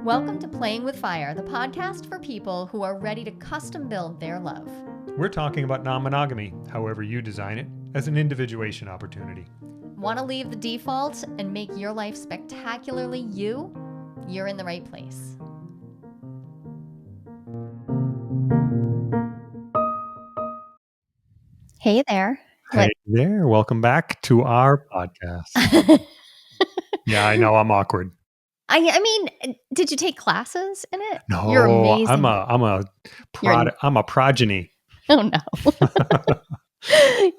Welcome to Playing with Fire, the podcast for people who are ready to custom build their love. We're talking about non-monogamy, however you design it, as an individuation opportunity. Want to leave the default and make your life spectacularly you? You're in the right place. Hey there. Hey there. Welcome back to our podcast. Yeah, I know I'm awkward. I mean, did you take classes in it? No, You're amazing. I'm a progeny. Oh no.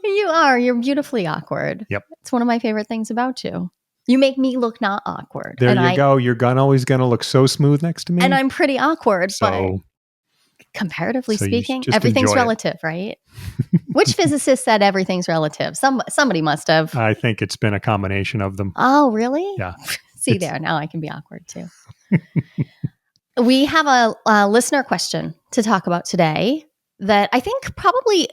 You are. You're beautifully awkward. Yep. It's one of my favorite things about you. You make me look not awkward. There you go. You're always going to look so smooth next to me. And I'm pretty awkward, so, but comparatively so speaking, everything's relative, right? Which physicist said everything's relative? Somebody must have. I think it's been a combination of them. Oh, really? Yeah. See there. Now I can be awkward too. We have a listener question to talk about today that I think probably,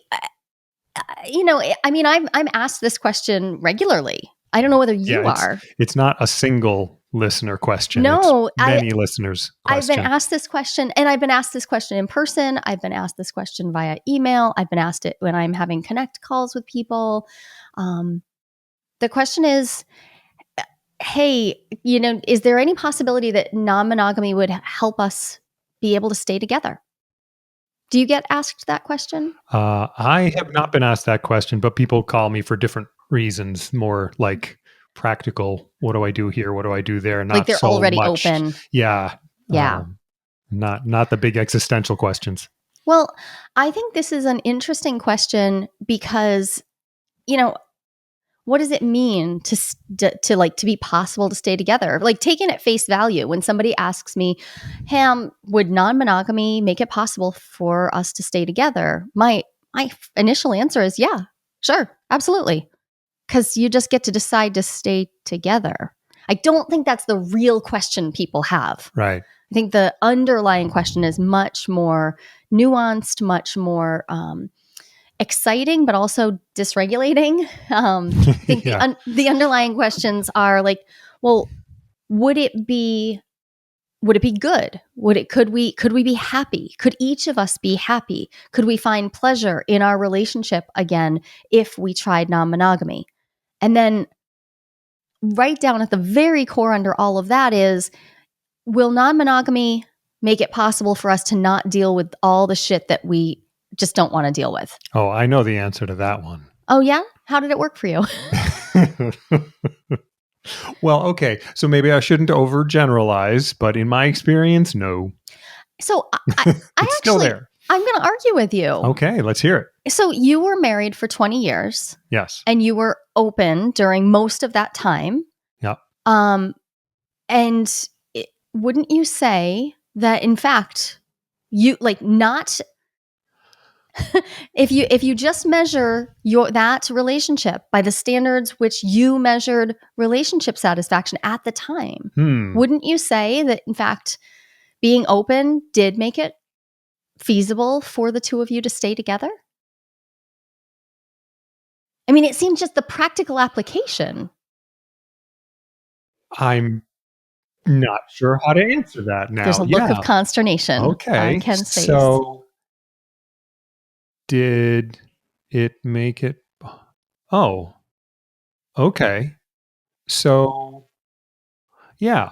I'm asked this question regularly. I don't know whether you are. It's not a single listener question. No. It's many listeners' question. I've been asked this question, and I've been asked this question in person. I've been asked this question via email. I've been asked it when I'm having connect calls with people. The question is, hey, is there any possibility that non-monogamy would help us be able to stay together? Do you get asked that question? I have not been asked that question, but people call me for different reasons, more like practical. What do I do here? What do I do there? Not like they're so already much. Open. Yeah. Yeah. Not the big existential questions. Well, I think this is an interesting question because, what does it mean to be possible to stay together? Like taking at face value, when somebody asks me, Ham, would non-monogamy make it possible for us to stay together? My initial answer is, yeah, sure, absolutely. Because you just get to decide to stay together. I don't think that's the real question people have. Right. I think the underlying question is much more nuanced, much more exciting, but also dysregulating. I think the underlying questions are like, well, would it be good? Could we be happy? Could each of us be happy? Could we find pleasure in our relationship again if we tried non-monogamy? And then right down at the very core under all of that is, will non-monogamy make it possible for us to not deal with all the shit that we just don't want to deal with? Oh, I know the answer to that one. Oh, yeah? How did it work for you? Well, okay. So maybe I shouldn't overgeneralize, but in my experience, no. So I it's still there. I'm going to argue with you. Okay, let's hear it. So you were married for 20 years. Yes. And you were open during most of that time. Yep. And wouldn't you say that, in fact, you not... if you just measure that relationship by the standards which you measured relationship satisfaction at the time, wouldn't you say that, in fact, being open did make it feasible for the two of you to stay together? I mean, it seems just the practical application. I'm not sure how to answer that now. There's a look of consternation on Ken's face. So did it make it? Oh, okay. So, yeah.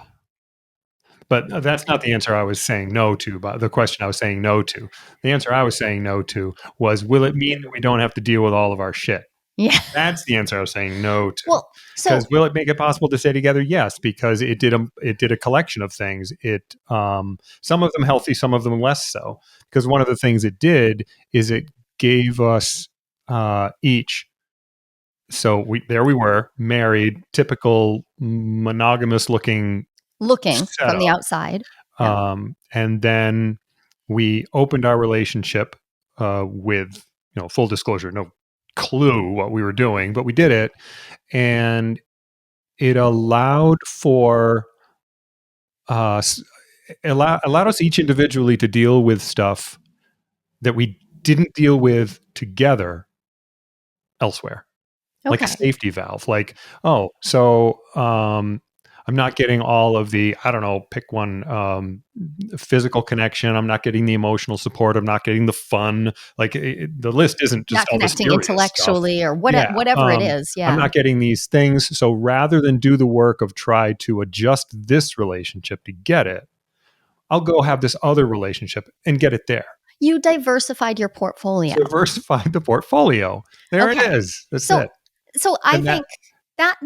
But that's not the answer I was saying no to, but the question I was saying no to. The answer I was saying no to was, will it mean that we don't have to deal with all of our shit? Yeah. That's the answer I was saying no to. Well, because will it make it possible to stay together? Yes, because it did a collection of things. It some of them healthy, some of them less so. Because one of the things it did is it gave us each. So we were married, typical monogamous looking setup. From the outside. Yeah. And then we opened our relationship with, full disclosure, no clue what we were doing, but we did it, and it allowed for allowed us each individually to deal with stuff that we didn't deal with together elsewhere. Okay. Like a safety valve. Like, I'm not getting all of the, I don't know, pick one, physical connection. I'm not getting the emotional support. I'm not getting the fun. Like the list isn't just Not all the connecting serious stuff. intellectually or Yeah. whatever it is. I'm Yeah. not getting these things. So rather than do the work of try to adjust this relationship to get it, I'll go have this other relationship and get it there. You diversified your portfolio. Diversify the portfolio. There it Okay. is. That's So it. so I And that, think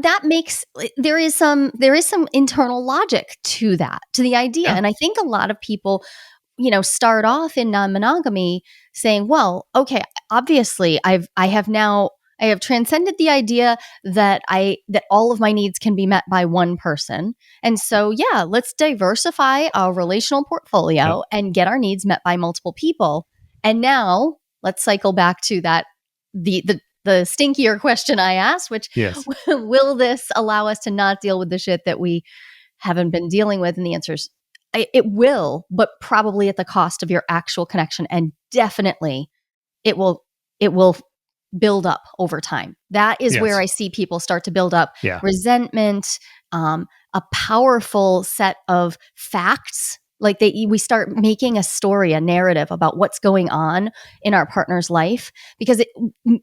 that makes there is some internal logic to that, to the idea. yeah, And I think a lot of people, start off in non-monogamy saying, well, okay, obviously I have transcended the idea that all of my needs can be met by one person. And so, yeah, let's diversify our relational yep, portfolio and get our needs met by multiple people. And now let's cycle back to that the stinkier question I asked, which yes, will this allow us to not deal with the shit that we haven't been dealing with? And the answer is it will, but probably at the cost of your actual connection. And definitely it will build up over time. That is where yes, I see people start to build up yeah, resentment, a powerful set of facts. Like we start making a story, a narrative about what's going on in our partner's life. Because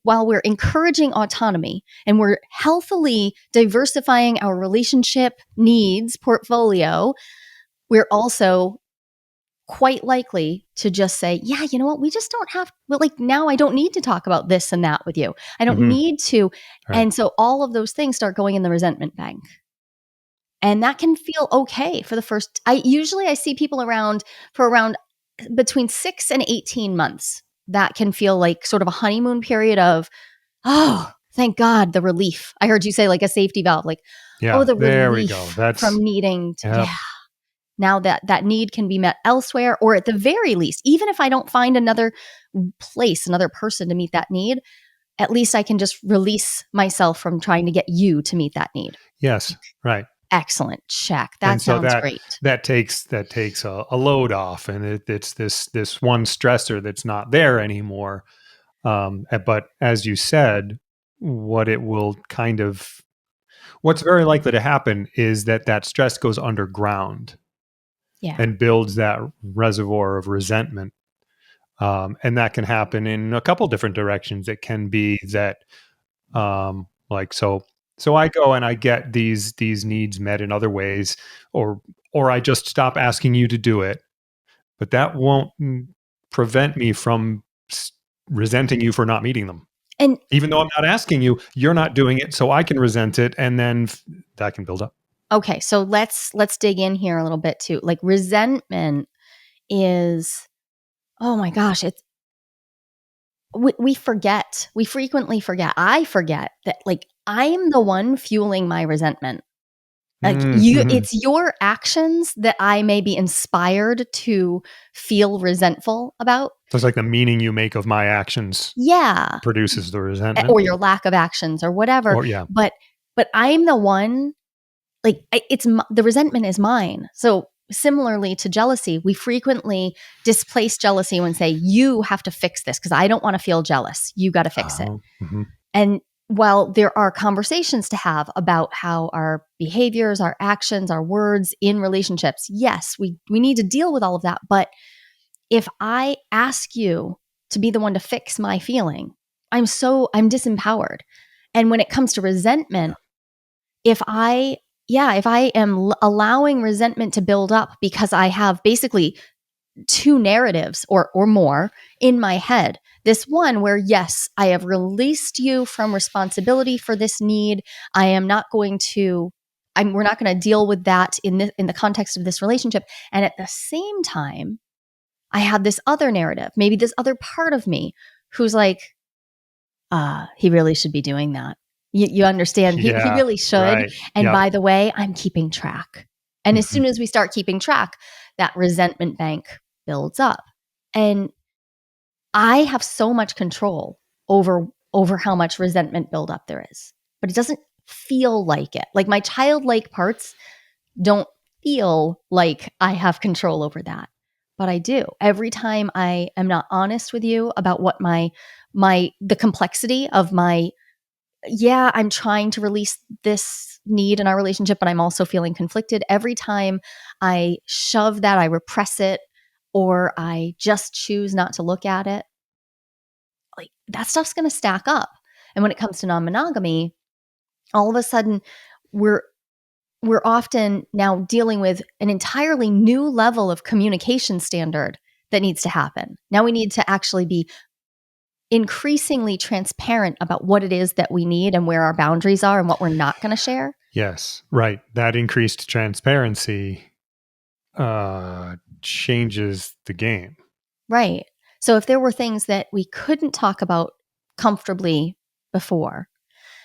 while we're encouraging autonomy and we're healthily diversifying our relationship needs portfolio, we're also quite likely to just say, yeah, you know what? We just don't have, well, like now I don't need to talk about this and that with you. I don't hmm, need to. right, And so all of those things start going in the resentment bank. And that can feel okay for the first, I see people around between 6 and 18 months. That can feel like sort of a honeymoon period of, oh, thank God, the relief. I heard you say like a safety valve, like, oh, yeah. the There we go. relief from That's, needing to, yep, yeah, now that need can be met elsewhere, or at the very least, even if I don't find another place, another person to meet that need, at least I can just release myself from trying to get you to meet that need. yes, right. Excellent. Check. And That so sounds that great. takes a load off, and it's this one stressor that's not there anymore. But as you said, what it will kind of what's very likely to happen is that stress goes underground Yeah. and builds that reservoir of resentment. And that can happen in a couple different directions. It can be that, like, so I go and I get these needs met in other ways, or I just stop asking you to do it, but that won't prevent me from resenting you for not meeting them. And Even though I'm not asking you, you're not doing it, so I can resent it, and then that can build up. okay, so let's dig in here a little bit too. Like resentment is, oh my gosh, it's we forget. We frequently forget. I forget that like I'm the one fueling my resentment. Like Mm-hmm. it's your actions that I may be inspired to feel resentful about. So it's like the meaning you make of my actions Yeah. produces the resentment, Or your lack of actions or whatever. or yeah, But I'm the one, like the resentment is mine. So similarly to jealousy, we frequently displace jealousy and say, you have to fix this because I don't want to feel jealous. You got to fix it. mhm. And while there are conversations to have about how our behaviors, our actions, our words in relationships, yes, we need to deal with all of that. But if I ask you to be the one to fix my feeling, I'm disempowered. And when it comes to resentment, if I am allowing resentment to build up because I have basically two narratives or more in my head. This one where, yes, I have released you from responsibility for this need. I am not going to, we're not going to deal with that in the context of this relationship. And at the same time, I have this other narrative, maybe this other part of me who's like, he really should be doing that. You understand? He Yeah, really should. right, And yep, by the way, I'm keeping track. And as mhm. soon as we start keeping track, that resentment bank builds up. And I have so much control over how much resentment buildup there is. But it doesn't feel like it. Like my childlike parts don't feel like I have control over that. But I do. Every time I am not honest with you about what the complexity of my, yeah, I'm trying to release this need in our relationship, but I'm also feeling conflicted. Every time I shove that, I repress it, or I just choose not to look at it, like that stuff's going to stack up. And when it comes to non-monogamy, all of a sudden we're often now dealing with an entirely new level of communication standard that needs to happen. Now we need to actually be increasingly transparent about what it is that we need and where our boundaries are and what we're not going to share. Yes, right. That increased transparency changes the game. Right. So if there were things that we couldn't talk about comfortably before,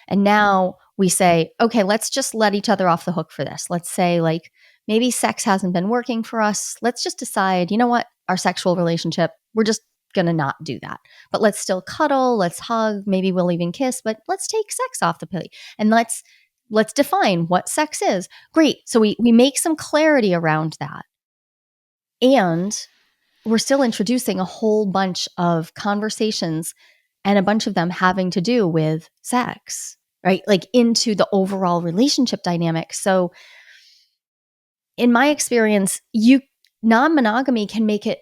and now we say, okay, let's just let each other off the hook for this. Let's say, like, maybe sex hasn't been working for us. Let's just decide, you know what, our sexual relationship, we're just going to not do that. But let's still cuddle, let's hug, maybe we'll even kiss, but let's take sex off the plate. And let's define what sex is. Great. So we make some clarity around that. And we're still introducing a whole bunch of conversations, and a bunch of them having to do with sex, right? Like into the overall relationship dynamic. So in my experience, non-monogamy can make it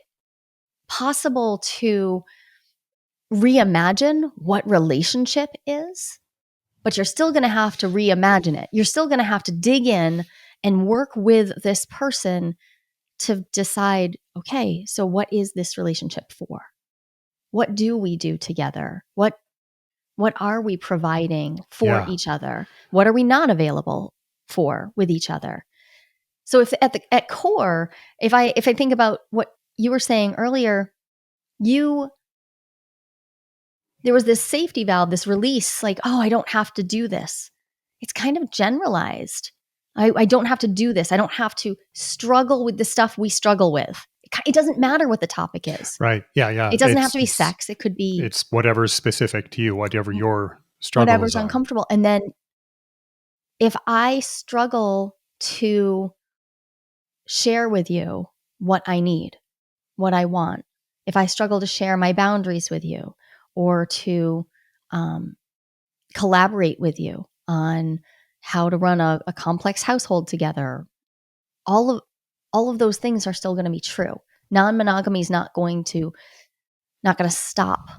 possible to reimagine what relationship is, but you're still going to have to reimagine it. You're still going to have to dig in and work with this person to decide, okay, so what is this relationship for? What do we do together? What are we providing for each other? What are we not available for with each other? So if at core, if I think about what you were saying earlier, there was this safety valve, this release, like, oh, I don't have to do this. It's kind of generalized. I don't have to do this. I don't have to struggle with the stuff we struggle with. It doesn't matter what the topic is. Right. Yeah. Yeah. It doesn't have to be sex. It could be, it's whatever's specific to you, whatever your struggles whatever's are. uncomfortable. And then if I struggle to share with you what I need, what I want, if I struggle to share my boundaries with you, or to collaborate with you on how to run a complex household together, all of those things are still going to be true. Non-monogamy is not going to stop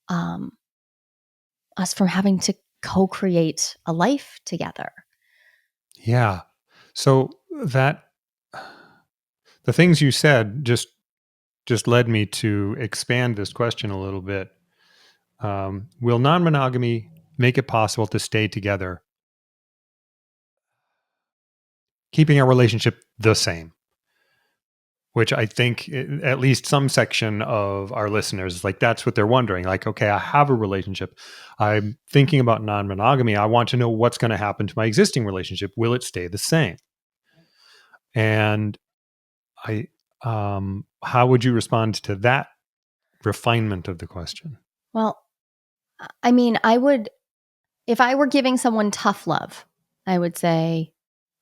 us from having to co-create a life together. Yeah. So the things you said just led me to expand this question a little bit. Will non-monogamy make it possible to stay together, keeping our relationship the same? Which I think at least some section of our listeners, like, that's what they're wondering. Like, okay, I have a relationship. I'm thinking about non-monogamy. I want to know what's going to happen to my existing relationship. Will it stay the same? And how would you respond to that refinement of the question? Well, I mean, if I were giving someone tough love, I would say,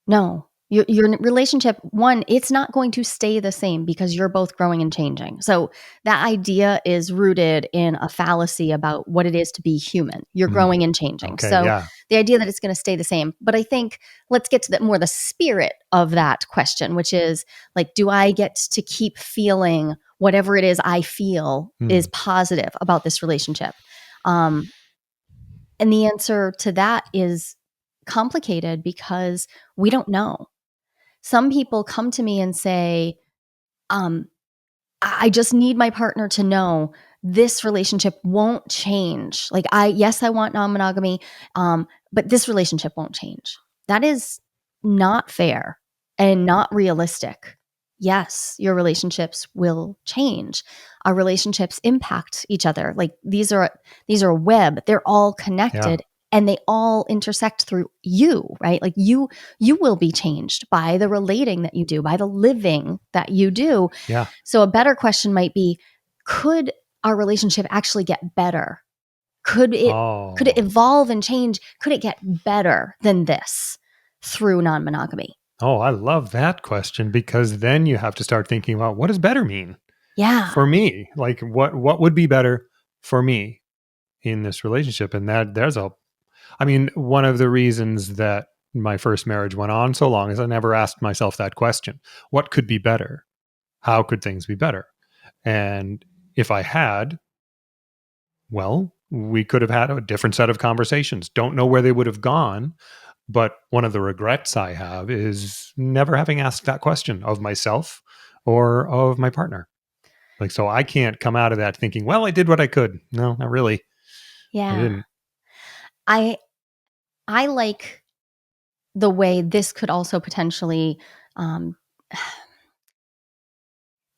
no, your relationship, one, it's not going to stay the same because you're both growing and changing. So that idea is rooted in a fallacy about what it is to be human. You're growing and changing. Okay, so yeah. The idea that it's going to stay the same. But I think let's get to the spirit of that question, which is, like, do I get to keep feeling whatever it is I feel is positive about this relationship? And the answer to that is complicated because we don't know. Some people come to me and say, I just need my partner to know this relationship won't change. Like, yes, I want non-monogamy, but this relationship won't change. That is not fair and not realistic. Yes, your relationships will change. Our relationships impact each other. Like, these are a web. They're all connected. Yeah. And they all intersect through you, right? Like, you will be changed by the relating that you do, by the living that you do. Yeah. So a better question might be, could our relationship actually get better? Could it evolve and change? Could it get better than this through non-monogamy? Oh, I love that question, because then you have to start thinking about, what does better mean? Yeah. For me, like, what would be better for me in this relationship? And one of the reasons that my first marriage went on so long is I never asked myself that question. What could be better? How could things be better? And if I had, well, we could have had a different set of conversations. Don't know where they would have gone. But one of the regrets I have is never having asked that question of myself or of my partner. Like, so I can't come out of that thinking, well, I did what I could. No, not really. I Yeah. didn't. I I like the way this could also potentially um,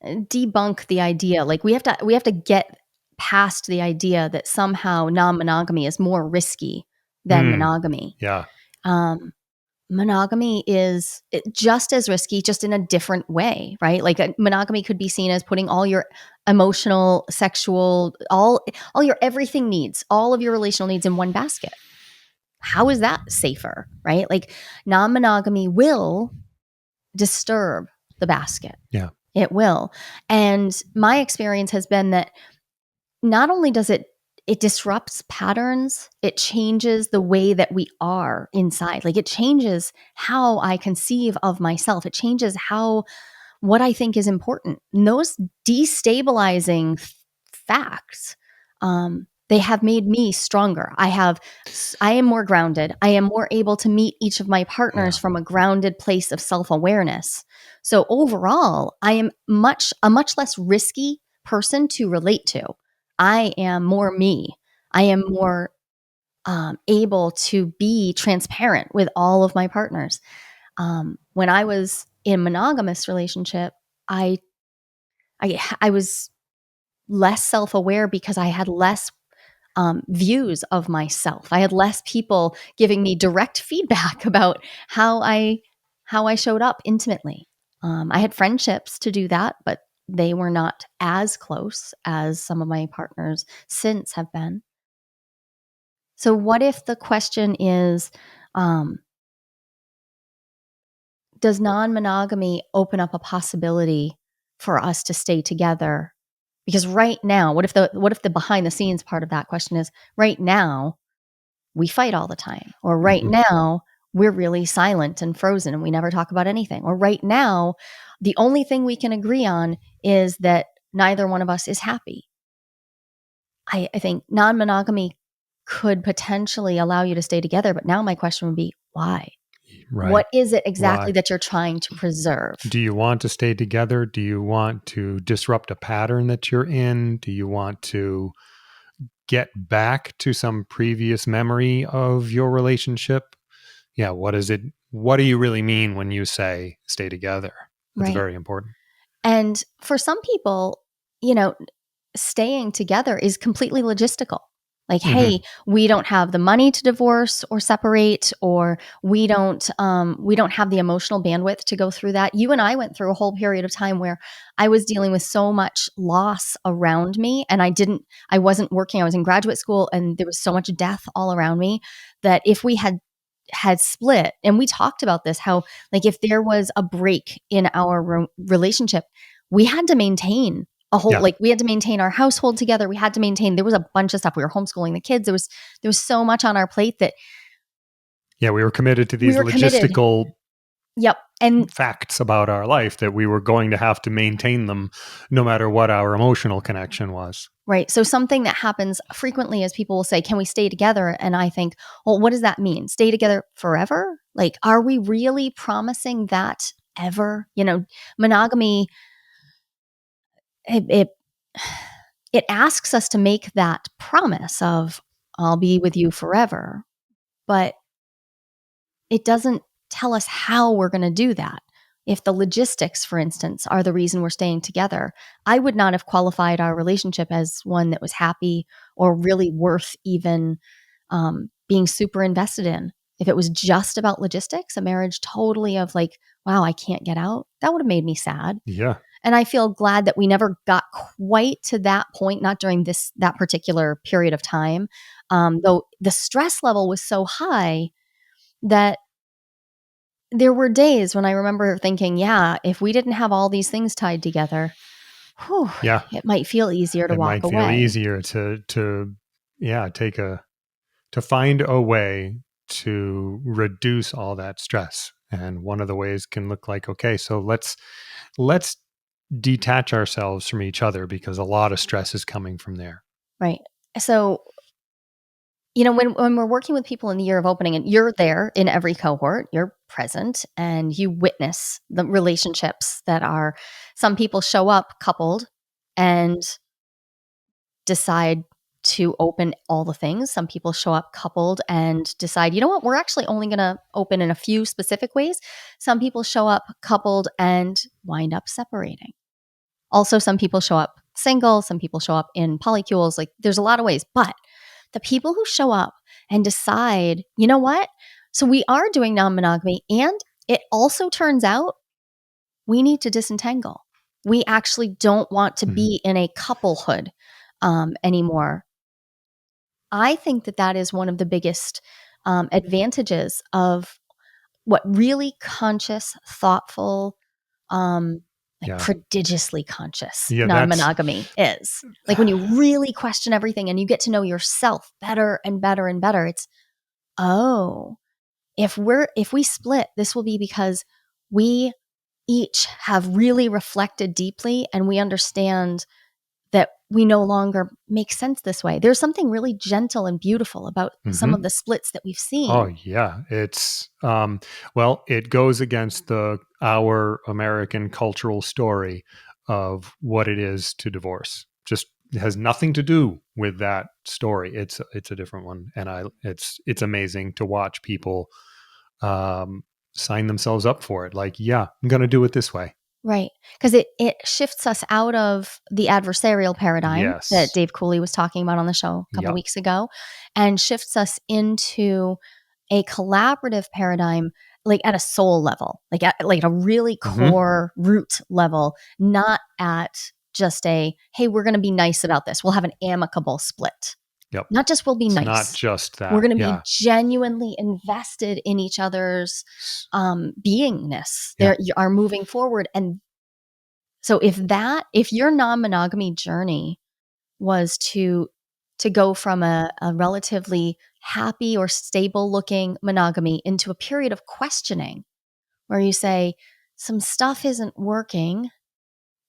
debunk the idea. Like we have to get past the idea that somehow non-monogamy is more risky than Mm, monogamy. yeah. Um, Monogamy is just as risky, just in a different way, right? Like monogamy could be seen as putting all your emotional, sexual, all your everything needs, all of your relational needs in one basket. How is that safer, right? Like non-monogamy will disturb the basket. Yeah. It will. And my experience has been that not only does it disrupts patterns, it changes the way that we are inside. Like it changes how I conceive of myself. It changes how what I think is important. And those destabilizing facts, they have made me stronger. I am more grounded. I am more able to meet each of my partners Yeah. from a grounded place of self awareness. So overall, I am a much less risky person to relate to. I am more me. I am more able to be transparent with all of my partners. When I was in a monogamous relationship, I I was less self aware because I had less views of myself. I had less people giving me direct feedback about how I showed up intimately. I had friendships to do that, but they were not as close as some of my partners since have been. So, what if the question is, um, does non monogamy open up a possibility for us to stay together? Because right now, what if the behind the scenes part of that question is right now we fight all the time, or right Mhm. now we're really silent and frozen and we never talk about anything, or right now the only thing we can agree on is that neither one of us is happy. I think non monogamy could potentially allow you to stay together, but now my question would be why? Right. What is it exactly Why? that you're trying to preserve? Do you want to stay together? Do you want to disrupt a pattern that you're in? Do you want to get back to some previous memory of your relationship? Yeah, what is it? What do you really mean when you say stay together? That's Right. very important. And for some people, you know, staying together is completely logistical. Like, Hmm. hey, we don't have the money to divorce or separate, or we don't have the emotional bandwidth to go through that. You and I went through a whole period of time where I was dealing with so much loss around me, and I wasn't working. I was in graduate school, and there was so much death all around me that if we had split, and we talked about this, how like if there was a break in our relationship, we had to maintain a whole Yeah. like we had to maintain our household together. We had to maintain, there was a bunch of stuff. We were homeschooling the kids. There was so much on our plate that Yeah. We were committed to we these were committed. logistical Yep. And facts about our life that we were going to have to maintain them no matter what our emotional connection was. right. So something that happens frequently is people will say, "Can we stay together?" And I think, well, what does that mean? Stay together forever? Like, are we really promising that ever? Monogamy, it it asks us to make that promise of I'll be with you forever, but it doesn't tell us how we're going to do that. If the logistics, for instance, are the reason we're staying together, I would not have qualified our relationship as one that was happy or really worth even being super invested in. If it was just about logistics, a marriage totally of like, wow, I can't get out, that would have made me sad. Yeah. And I feel glad that we never got quite to that point, not during that particular period of time. Though the stress level was so high that there were days when I remember thinking, yeah, if we didn't have all these things tied together, whew, Yeah. it might feel easier to It walk might feel away. easier to yeah, to find a way to reduce all that stress. And one of the ways can look like, okay, so let's detach ourselves from each other because a lot of stress is coming from there. Right. So, when we're working with people in the year of opening and you're there in every cohort, you're present and you witness the relationships that are, some people show up coupled and decide to open all the things. Some people show up coupled and decide, you know what, we're actually only going to open in a few specific ways. Some people show up coupled and wind up separating. Also, some people show up single, some people show up in polycules. Like there's a lot of ways, but the people who show up and decide, you know what? So we are doing non-monogamy, and it also turns out we need to disentangle. We actually don't want to be in a couplehood anymore. I think that is one of the biggest advantages of what really conscious, thoughtful, prodigiously conscious non-monogamy is. Like when you really question everything and you get to know yourself better and better and better, it's, if we split, this will be because we each have really reflected deeply and we understand that we no longer make sense this way. There's something really gentle and beautiful about some of the splits that we've seen. Oh yeah. It's, it goes against our American cultural story of what it is to divorce. Just it has nothing to do with that story. It's a different one. And it's amazing to watch people, sign themselves up for it. Like, yeah, I'm going to do it this way. Right. Because it shifts us out of the adversarial paradigm that Dave Cooley was talking about on the show a couple weeks ago, and shifts us into a collaborative paradigm, like at a soul level, like at a really core root level, not at just a, hey, we're going to be nice about this. We'll have an amicable split. Yep. Not just we'll be nice. Not just that. We're going to be genuinely invested in each other's beingness. They are moving forward. And so if your non-monogamy journey was to go from a relatively happy or stable looking monogamy into a period of questioning where you say, some stuff isn't working,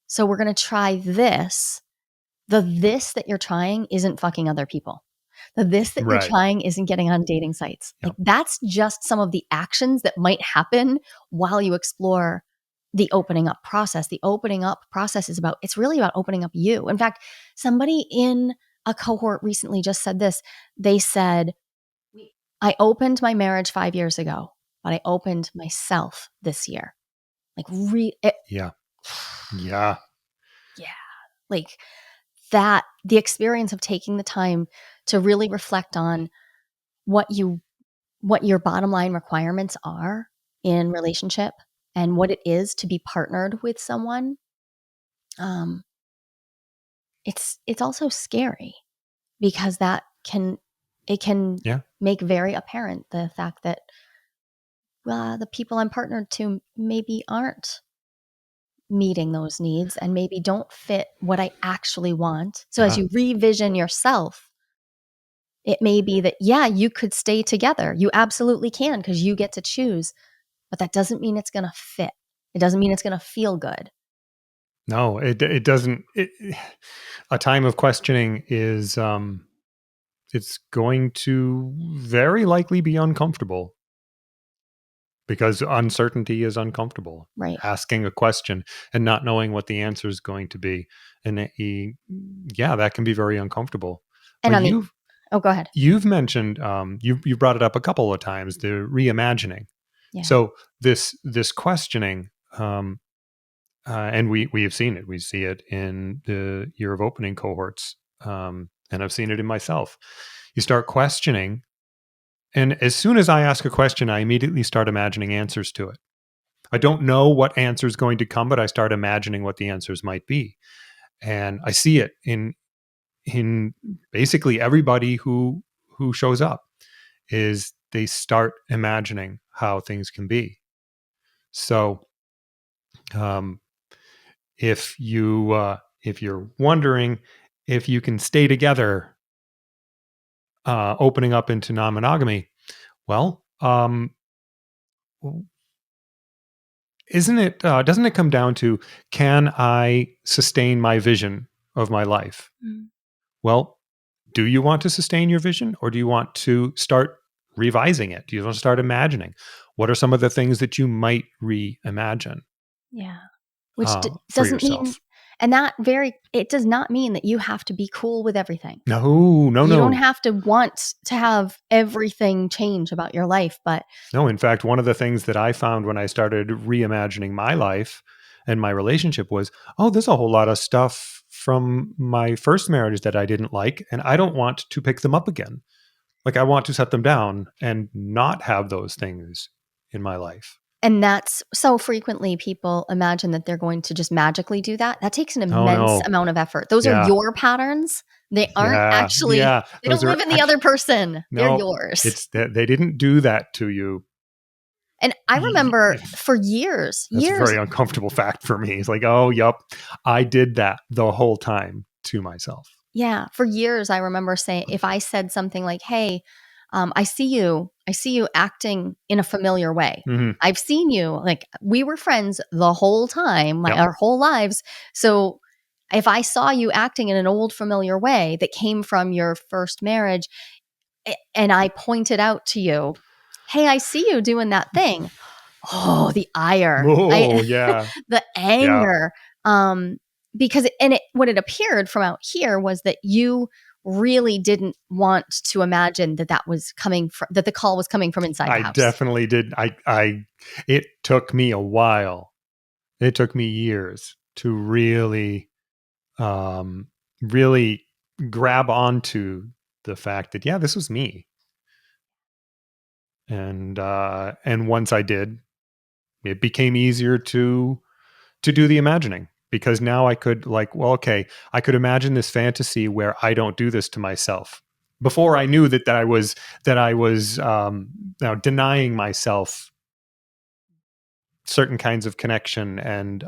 so we're going to try this. The this that you're trying isn't fucking other people. The this that you're trying isn't getting on dating sites. Like that's just some of the actions that might happen while you explore the opening up process. The opening up process is it's really about opening up you. In fact, somebody in a cohort recently just said this. They said, I opened my marriage 5 years ago, but I opened myself this year. Like, Yeah. Like that, the experience of taking the time to really reflect on what your bottom line requirements are in relationship and what it is to be partnered with someone. It's also scary because it can make very apparent the fact that the people I'm partnered to maybe aren't meeting those needs and maybe don't fit what I actually want. So as you revision yourself, it may be that, you could stay together. You absolutely can because you get to choose, but that doesn't mean it's going to fit. It doesn't mean it's going to feel good. No, it doesn't. A time of questioning is, it's going to very likely be uncomfortable because uncertainty is uncomfortable. Right. Asking a question and not knowing what the answer is going to be. And that can be very uncomfortable. And go ahead. You've mentioned, you brought it up a couple of times, the reimagining. Yeah. So this questioning, and we have seen it. We see it in the year of opening cohorts, and I've seen it in myself. You start questioning, and as soon as I ask a question, I immediately start imagining answers to it. I don't know what answer is going to come, but I start imagining what the answers might be, and I see it in basically everybody who shows up. Is they start imagining how things can be. So, if you're wondering if you can stay together, opening up into non-monogamy, Well, isn't it? Doesn't it come down to, can I sustain my vision of my life? Mm. Well, do you want to sustain your vision, or do you want to start revising it? Do you want to start imagining? What are some of the things that you might reimagine Yeah. Which for doesn't mean, yourself? and it does not mean that you have to be cool with everything. No, no, You don't no. have to want to have everything change about your life, but No, in fact, one of the things that I found when I started reimagining my life and my relationship was, oh, there's a whole lot of stuff from my first marriage that I didn't like, and I don't want to pick them up again. Like, I want to set them down and not have those things in my life. and that's so frequently people imagine that they're going to just magically do that. That takes an Oh immense no. amount of effort. Those are Yeah. your patterns. They aren't Yeah. actually, Yeah. they don't Those live are in the actually, other person. They're no, yours. it's that they didn't do that to you. And I remember for years, That's a years, very uncomfortable fact for me. It's like, oh, yup, I did that the whole time to myself. yeah, for years, I remember saying, if I said something like, "Hey, I see you acting in a familiar way. Hmm. I've seen you, like, we were friends the whole time, Yep. our whole lives. So if I saw you acting in an old familiar way that came from your first marriage, and I pointed out to you, hey, I see you doing that thing." Oh, the ire. Oh, yeah. The Yeah. anger. Because what it appeared from out here was that you really didn't want to imagine that that the call was coming from inside the I house. definitely did. It took me a while. It took me years to um, really grab onto the fact that, yeah, this was me. And once I did, it became easier to do the imagining, because now I could, like, well, okay, I could imagine this fantasy where I don't do this to myself. Before I knew that I was now denying myself certain kinds of connection, and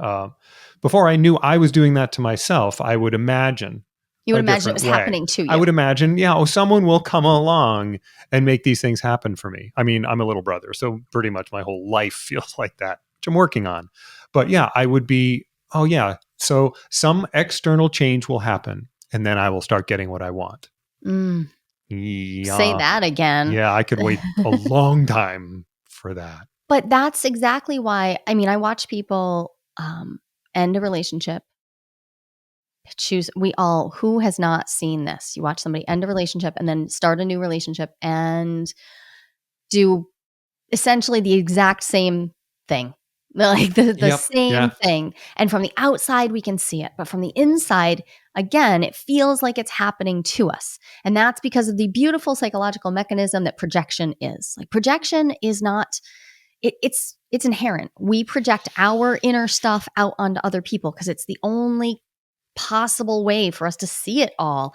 before I knew I was doing that to myself, I would imagine You would a imagine it different was way. happening to I you. would imagine, yeah, oh, someone will come along and make these things happen for me. I mean, I'm a little brother, so pretty much my whole life feels like that, which I'm working on. But yeah, I would be, oh yeah, so some external change will happen, and then I will start getting what I want. Mm, say Yeah. that again. Yeah, I could wait a long time for that. But that's exactly why, I mean, I watch people end a relationship. Who has not seen this? You watch somebody end a relationship and then start a new relationship and do essentially the exact same thing. Like the Yep. same Yeah. thing. And from the outside, we can see it. But from the inside, again, it feels like it's happening to us. And that's because of the beautiful psychological mechanism that projection is. Like, projection is not, it's inherent. We project our inner stuff out onto other people because it's the only possible way for us to see it all.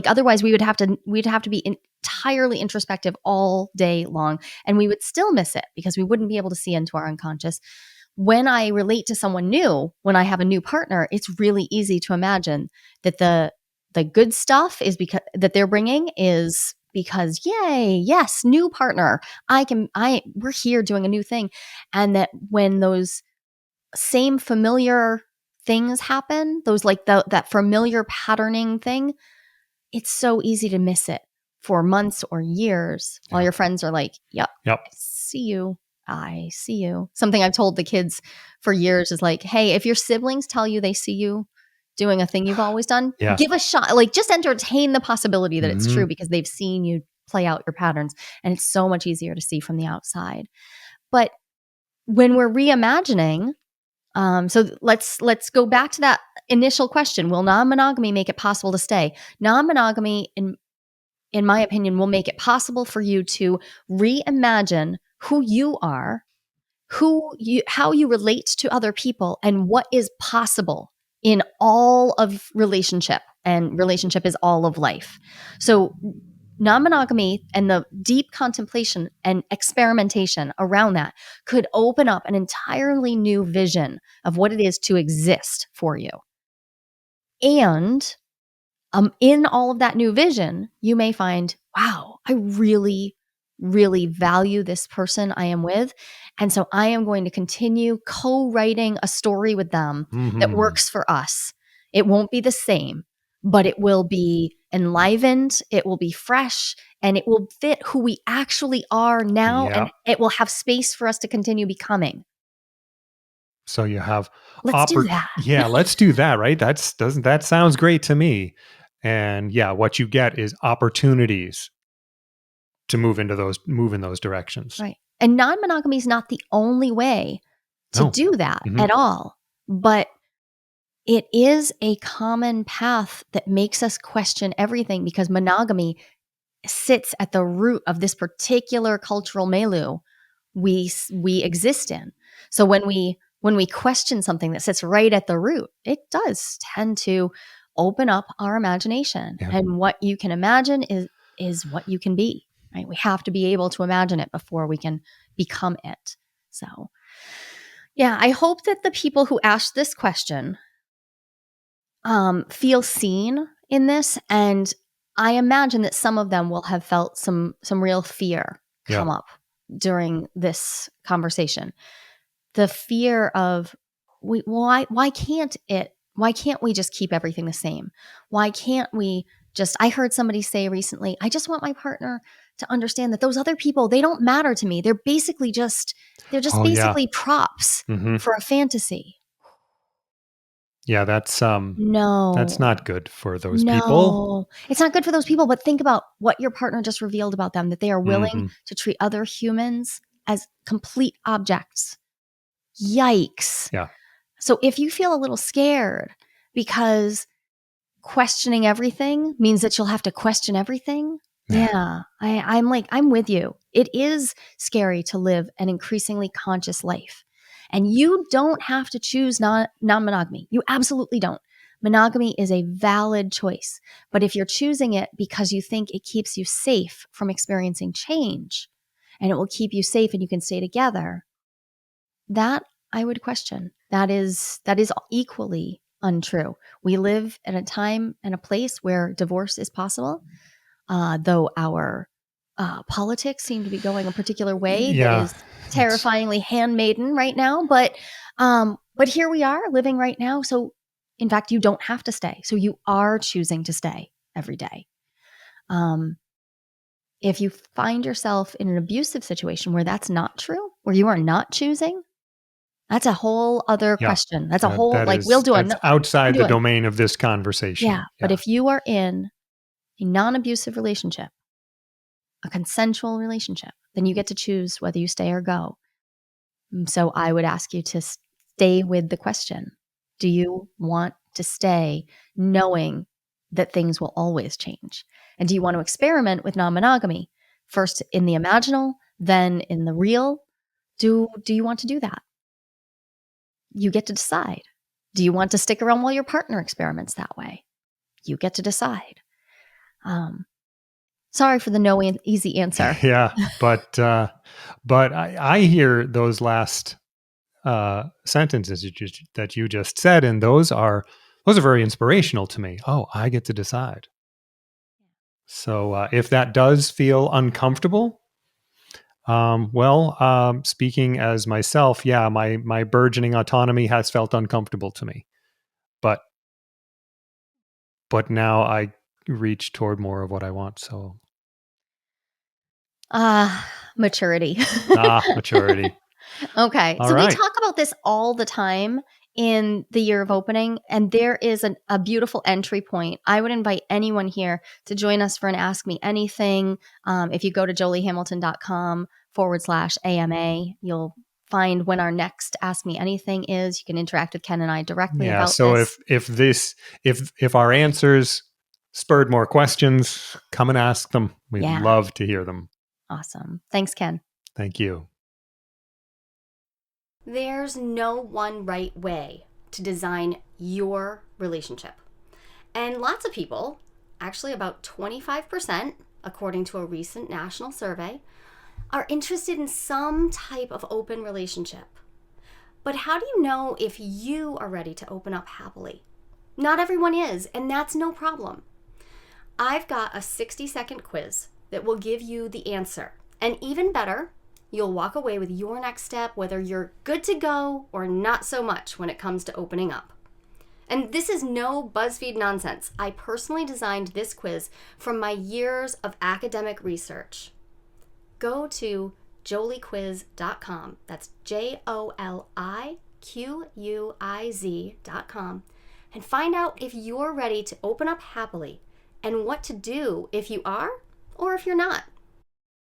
Otherwise we'd have to be entirely introspective all day long, and we would still miss it because we wouldn't be able to see into our unconscious. When I relate to someone new, when I have a new partner, it's really easy to imagine that the good stuff is because that they're bringing is because, yay, yes, new partner. We're here doing a new thing. And that when those same familiar things happen, those like that familiar patterning thing, it's so easy to miss it for months or years while Yeah. your friends are like, yep, Yep. I see you. I see you. Something I've told the kids for years is like, hey, if your siblings tell you they see you doing a thing you've always done, Yeah. give a shot. Like, just entertain the possibility that it's Hmm. true because they've seen you play out your patterns. And it's so much easier to see from the outside. But when we're reimagining, so let's go back to that initial question. Will non-monogamy make it possible to stay? Non-monogamy, in my opinion, will make it possible for you to reimagine who you are, how you relate to other people, and what is possible in all of relationship. And relationship is all of life. So non-monogamy and the deep contemplation and experimentation around that could open up an entirely new vision of what it is to exist for you. And in all of that new vision, you may find, wow, I really really value this person I am with. And so I am going to continue co-writing a story with them that works for us. It won't be the same, but it will be enlivened, it will be fresh, and it will fit who we actually are now, and Yep. it will have space for us to continue becoming. So you have Let's do that. Yeah, let's do that, right? That sounds great to me. And yeah, what you get is opportunities to move in those directions. Right. And non-monogamy is not the only way to No. do that Mhm. at all, but it is a common path that makes us question everything, because monogamy sits at the root of this particular cultural milieu we exist in. So when we question something that sits right at the root, it does tend to open up our imagination. Yeah. And what you can imagine is what you can be, right? We have to be able to imagine it before we can become it. So, yeah, I hope that the people who asked this question feel seen in this, and I imagine that some of them will have felt some real fear Yeah. come up during this conversation. The fear of why can't we just keep everything the same? Why can't we just I heard somebody say recently, I just want my partner to understand that those other people, they don't matter to me. They're just Oh yeah. basically props Mhm. for a fantasy. Yeah, that's No. not good for those people. No, it's not good for those people, but think about what your partner just revealed about them, that they are willing Mhm. to treat other humans as complete objects. Yikes. Yeah. So if you feel a little scared because questioning everything means that you'll have to question everything, Yeah. yeah, I'm with you. It is scary to live an increasingly conscious life. And you don't have to choose non-monogamy. You absolutely don't. Monogamy is a valid choice. But if you're choosing it because you think it keeps you safe from experiencing change, and it will keep you safe and you can stay together, that I would question. That is equally untrue. We live at a time and a place where divorce is possible, though our politics seem to be going a particular way that Yeah. is It's terrifyingly handmaiden right now. But here we are living right now. So, in fact, you don't have to stay. So you are choosing to stay every day. Um, if you find yourself in an abusive situation where that's not true, where you are not choosing, that's a whole other yeah. question. That's a whole That like is that's we'll outside do the it. domain of this Yeah, conversation. but Yeah. if you are in a non-abusive relationship, a consensual relationship, then you get to choose whether you stay or go. So I would ask you to stay with the question. Do you want to stay knowing that things will always change? And do you want to experiment with non-monogamy? First in the imaginal, then in the real? Do you want to do that? You get to decide. Do you want to stick around while your partner experiments that way? You get to decide. Sorry for the easy answer. Yeah, but I hear those last sentences that you just said, and those are very inspirational to me. Oh, I get to decide. So if that does feel uncomfortable, speaking as myself, yeah, my burgeoning autonomy has felt uncomfortable to me, but now I reach toward more of what I want. So Maturity. maturity. Okay. All So we right. talk about this all the time in the year of opening, and there is a beautiful entry point. I would invite anyone here to join us for an Ask Me Anything. If you go to joliehamilton.com/AMA, you'll find when our next Ask Me Anything is. You can interact with Ken and I directly Yeah. about So this. if our answers spurred more questions, come and ask them. We'd Yeah. love to hear them. Awesome. Thanks, Ken. Thank you. There's no one right way to design your relationship. And lots of people, actually about 25%, according to a recent national survey, are interested in some type of open relationship. But how do you know if you are ready to open up happily? Not everyone is, and that's no problem. I've got a 60-second quiz that will give you the answer. And even better, you'll walk away with your next step, whether you're good to go or not so much when it comes to opening up. And this is no BuzzFeed nonsense. I personally designed this quiz from my years of academic research. Go to joliequiz.com. That's JOLIQUIZ.com. And find out if you're ready to open up happily and what to do if you are or if you're not.